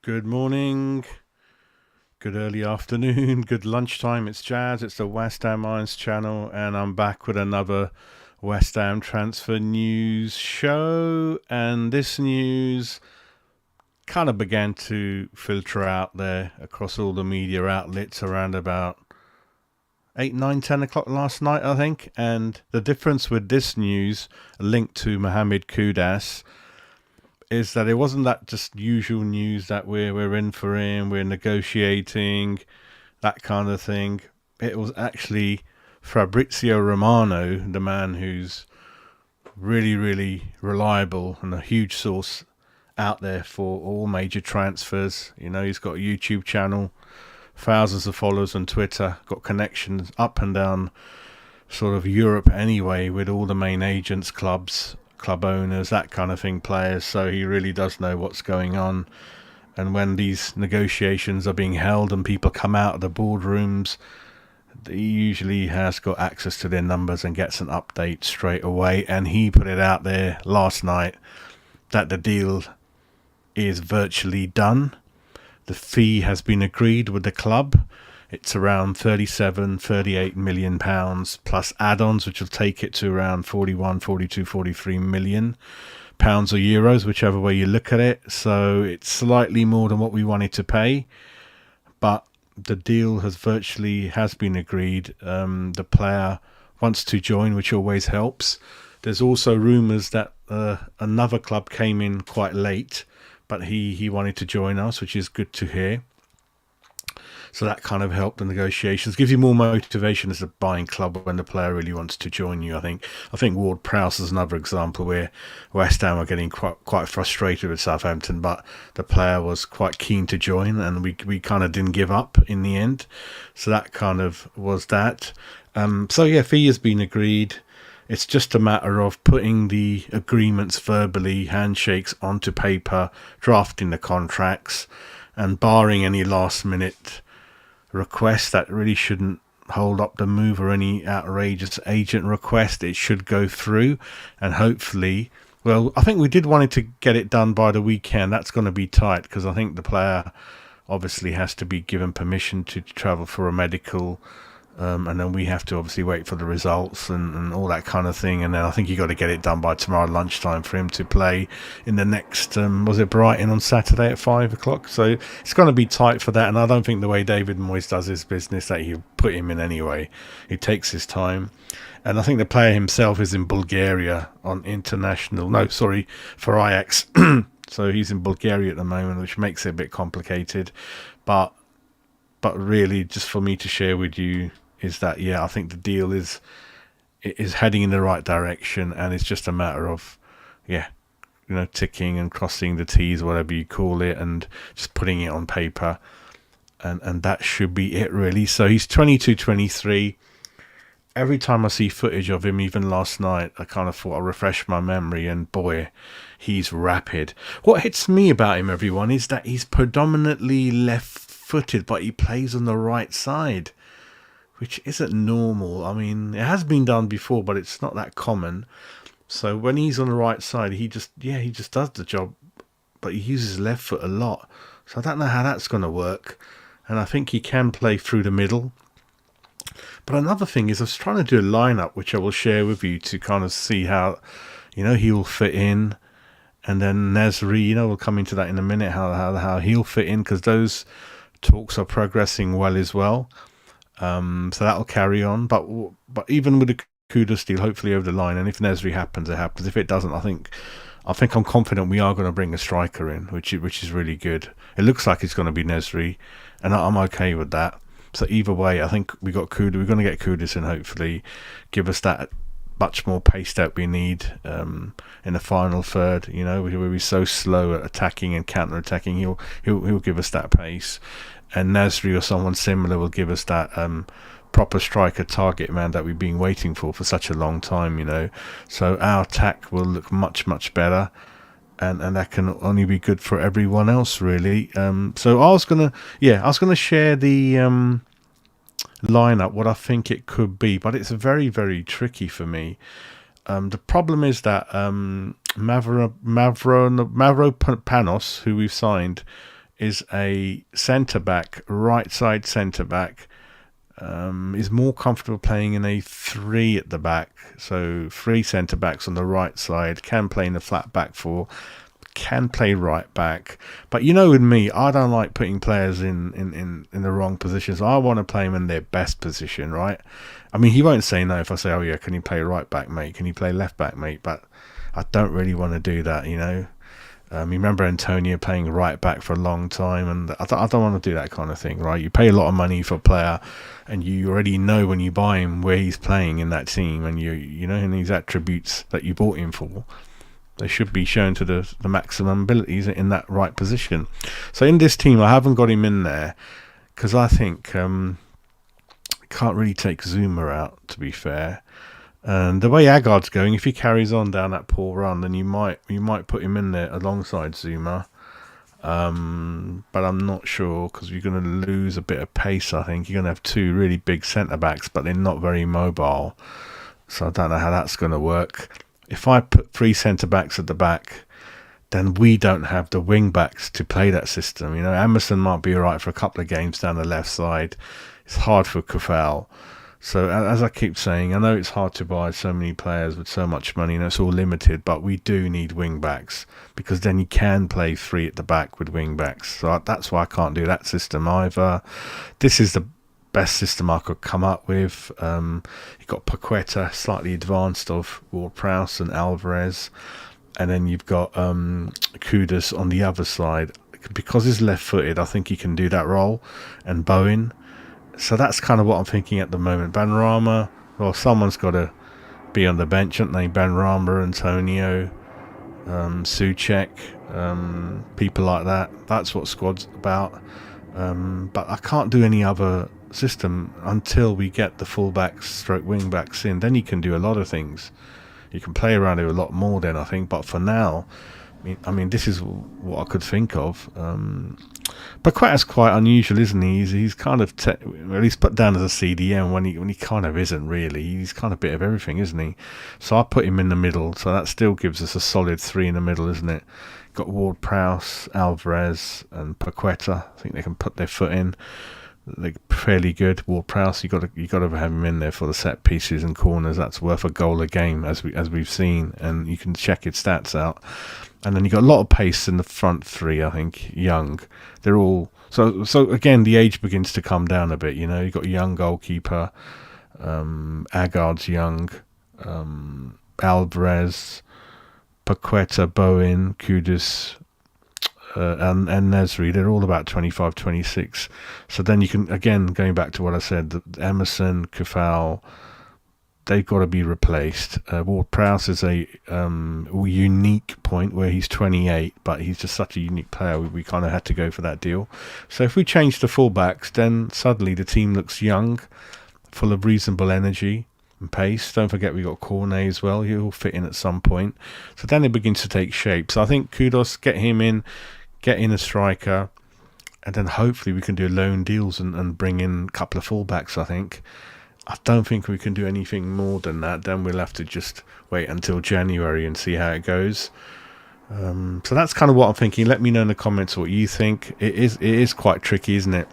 Good morning, good early afternoon, good lunchtime. It's Jazz, it's the West Ham Irons channel, and I'm back with another West Ham transfer news show. And this news kind of began to filter out there across all the media outlets around about 8, 9, 10 o'clock last night, I think. And the difference with this news, linked to Mohammed Kudus, is that it wasn't that just usual news that we're in for him, we're negotiating, that kind of thing. It was actually Fabrizio Romano, the man who's really, really reliable and a huge source out there for all major transfers. You know, he's got a YouTube channel, thousands of followers on Twitter, got connections up and down sort of Europe anyway with all the main agents, clubs, club owners, that kind of thing, players. So he really does know what's going on. And when these negotiations are being held and people come out of the boardrooms, he usually has got access to their numbers and gets an update straight away. And he put it out there last night that the deal is virtually done. The fee has been agreed with the club. It's around 38 million pounds plus add-ons, which will take it to around 41, 42, 43 million pounds or euros, whichever way you look at it. So it's slightly more than what we wanted to pay, but the deal has been agreed. The player wants to join, which always helps. There's also rumours that another club came in quite late, but he wanted to join us, which is good to hear. So that kind of helped the negotiations. Gives you more motivation as a buying club when the player really wants to join you, I think. I think Ward-Prowse is another example where West Ham are getting quite frustrated with Southampton, but the player was quite keen to join, and we kind of didn't give up in the end. So that kind of was that. So yeah, fee has been agreed. It's just a matter of putting the agreements verbally, handshakes onto paper, drafting the contracts, and barring any last-minute request that really shouldn't hold up the move or any outrageous agent request, it should go through. And hopefully, well, I think we did want to get it done by the weekend. That's going to be tight because I think the player obviously has to be given permission to travel for a medical, and then we have to obviously wait for the results and all that kind of thing. And then I think you got to get it done by tomorrow lunchtime for him to play in the next was it Brighton on Saturday at 5 o'clock. So it's going to be tight for that. And I don't think the way David Moyes does his business that he put him in anyway. He takes his time. And I think the player himself is in Bulgaria on for Ajax. So he's in Bulgaria at the moment, which makes it a bit complicated. But really, just for me to share with you is that, yeah, I think the deal is heading in the right direction, and it's just a matter of, yeah, you know, ticking and crossing the T's, whatever you call it, and just putting it on paper, and that should be it, really. So he's 22, 23. Every time I see footage of him, even last night, I kind of thought I'll refresh my memory, and boy, he's rapid. What hits me about him, everyone, is that he's predominantly left-footed, but he plays on the right side, which isn't normal. I mean, it has been done before, but it's not that common. So when he's on the right side, he just does the job, but he uses his left foot a lot. So I don't know how that's going to work. And I think he can play through the middle. But another thing is I was trying to do a lineup, which I will share with you to kind of see how, you know, he will fit in. And then Nesri, you know, we'll come into that in a minute, how he'll fit in, because those talks are progressing well as well. So that'll carry on. But even with the Kudus deal, hopefully over the line, and if Nesri happens, it happens. If it doesn't, I think I think I'm confident we are going to bring a striker in, which is really good. It looks like it's going to be Nesri, and I'm okay with that. So either way, I think we're going to get Kudus in, hopefully, give us that much more pace that we need in the final third. You know, we're so slow at attacking and counter-attacking. He'll give us that pace, and Nasri or someone similar will give us that proper striker target man that we've been waiting for such a long time. You know, so our attack will look much better. And that can only be good for everyone else, really. So I was gonna share the lineup, what I think it could be, but it's very, very tricky for me. The problem is that Mavropanos, who we've signed, is a centre back, right side centre back. Is more comfortable playing in a 3 at the back, so 3 centre backs on the right side, can play in the flat back 4, can play right back. But you know, with me, I don't like putting players in the wrong positions. I want to play them in their best position, right? I mean, he won't say no if I say, oh yeah, can you play right back, mate? Can you play left back, mate? But I don't really want to do that, you know. You remember Antonio playing right back for a long time, and I don't want to do that kind of thing, right? You pay a lot of money for a player, and you already know when you buy him where he's playing in that team, and you know, and his attributes that you bought him for, they should be shown to the maximum abilities in that right position. So in this team, I haven't got him in there because I think can't really take Zuma out, to be fair. And the way Agard's going, if he carries on down that poor run, then you might put him in there alongside Zuma. But I'm not sure, because you're going to lose a bit of pace, I think. You're going to have 2 really big centre-backs, but they're not very mobile. So I don't know how that's going to work. If I put 3 centre-backs at the back, then we don't have the wing-backs to play that system. You know, Emerson might be all right for a couple of games down the left side. It's hard for Kufal. So as I keep saying, I know it's hard to buy so many players with so much money, and it's all limited, but we do need wing backs, because then you can play 3 at the back with wing backs. So that's why I can't do that system either. This is the best system I could come up with. You've got Paqueta, slightly advanced of Ward-Prowse and Alvarez, and then you've got Kudus on the other side. Because he's left-footed, I think he can do that role, and Bowen. So that's kind of what I'm thinking at the moment. Benrahma, well, someone's got to be on the bench, haven't they? Benrahma, Antonio, Souček, people like that. That's what squad's about. But I can't do any other system until we get the fullbacks stroke wing-backs in. Then you can do a lot of things. You can play around it a lot more then, I think. But for now, I mean, this is what I could think of. But Quatta's quite unusual, isn't he? He's kind of he's put down as a CDM when he kind of isn't really. He's kind of a bit of everything, isn't he? So I put him in the middle. So that still gives us a solid 3 in the middle, isn't it? Got Ward-Prowse, Alvarez, and Paqueta. I think they can put their foot in. They're fairly good. Ward-Prowse, you got to have him in there for the set pieces and corners. That's worth a goal a game, as we've seen, and you can check his stats out. And then you got a lot of pace in the front 3. I think young. They're all so again. The age begins to come down a bit. You know, you got a young goalkeeper. Agard's young. Alvarez, Paqueta, Bowen, Kudus, and Nesri. They're all about 25, 26. So then you can, again, going back to what I said, Emerson, Kufal, they've got to be replaced. Ward-Prowse is a unique point where he's 28, but he's just such a unique player. We kind of had to go for that deal. So if we change the fullbacks, then suddenly the team looks young, full of reasonable energy and pace. Don't forget we got Cornet as well. He'll fit in at some point. So then it begins to take shape. So I think Kudus, get him in, get in a striker, and then hopefully we can do loan deals and bring in a couple of fullbacks, I think. I don't think we can do anything more than that. Then we'll have to just wait until January and see how it goes. So that's kind of what I'm thinking. Let me know in the comments what you think. It is quite tricky, isn't it?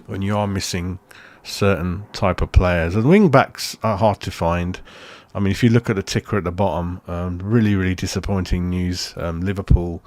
When you are missing certain type of players. And wing backs are hard to find. I mean, if you look at the ticker at the bottom, really, really disappointing news. Liverpool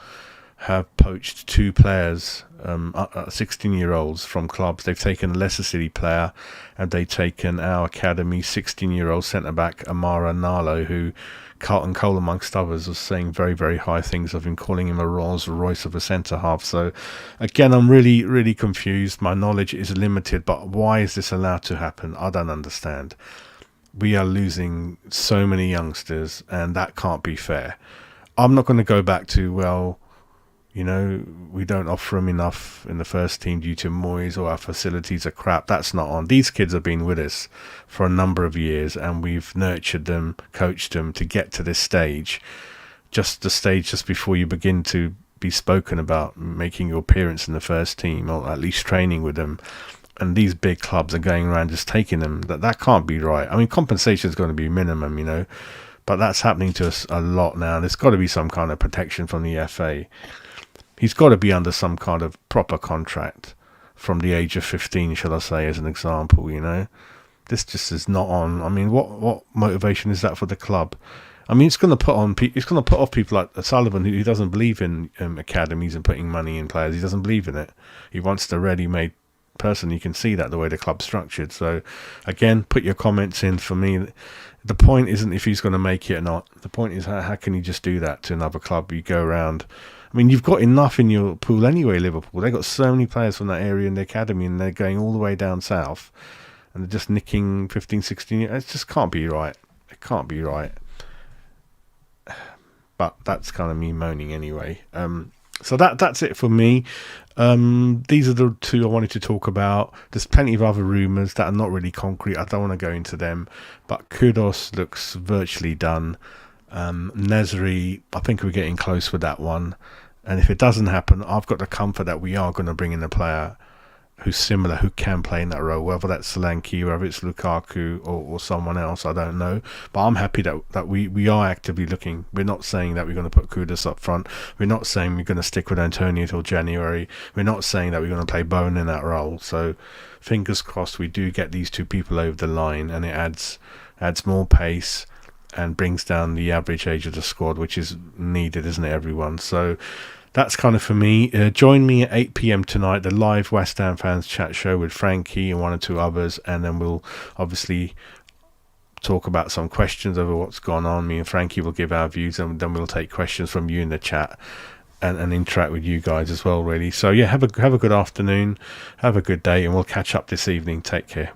have poached 2 players, 16-year-olds from clubs. They've taken a Leicester City player, and they've taken our academy 16-year-old centre-back Amara Nalo, who Carlton Cole, amongst others, was saying very, very high things of him, calling him a Rolls Royce of a centre-half. So, again, I'm really, really confused. My knowledge is limited, but why is this allowed to happen? I don't understand. We are losing so many youngsters, and that can't be fair. I'm not going to go back to, well, you know, we don't offer them enough in the first team due to Moyes, or our facilities are crap. That's not on. These kids have been with us for a number of years, and we've nurtured them, coached them to get to this stage. Just the stage just before you begin to be spoken about making your appearance in the first team, or at least training with them. And these big clubs are going around just taking them. That can't be right. I mean, compensation is going to be minimum, you know, but that's happening to us a lot now. There's got to be some kind of protection from the FA. He's got to be under some kind of proper contract from the age of 15, shall I say, as an example, you know. This just is not on. I mean, what motivation is that for the club? I mean, it's going to put off people like Sullivan, who doesn't believe in academies and putting money in players. He doesn't believe in it. He wants the ready-made person. You can see that the way the club's structured. So, again, put your comments in for me. The point isn't if he's going to make it or not. The point is how can you just do that to another club? You go around. I mean, you've got enough in your pool anyway, Liverpool. They've got so many players from that area in the academy, and they're going all the way down south, and they're just nicking 15, 16 years. It just can't be right. It can't be right. But that's kind of me moaning anyway. So that's it for me. These are the 2 I wanted to talk about. There's plenty of other rumours that are not really concrete. I don't want to go into them. But Kudus looks virtually done. Nezri, I think we're getting close with that one. And if it doesn't happen, I've got the comfort that we are going to bring in a player who's similar, who can play in that role, whether that's Solanke, whether it's Lukaku or someone else, I don't know. But I'm happy that we are actively looking. We're not saying that we're going to put Kudus up front. We're not saying we're going to stick with Antonio till January. We're not saying that we're going to play Bone in that role. So fingers crossed we do get these 2 people over the line, and it adds more pace and brings down the average age of the squad, which is needed, isn't it, everyone? So that's kind of for me. Join me at 8 p.m. tonight, the live West Ham fans chat show with Frankie and 1 or 2 others, and then we'll obviously talk about some questions over what's gone on. Me and Frankie will give our views, and then we'll take questions from you in the chat and interact with you guys as well, really. So yeah, have a good afternoon, have a good day, and we'll catch up this evening. Take care.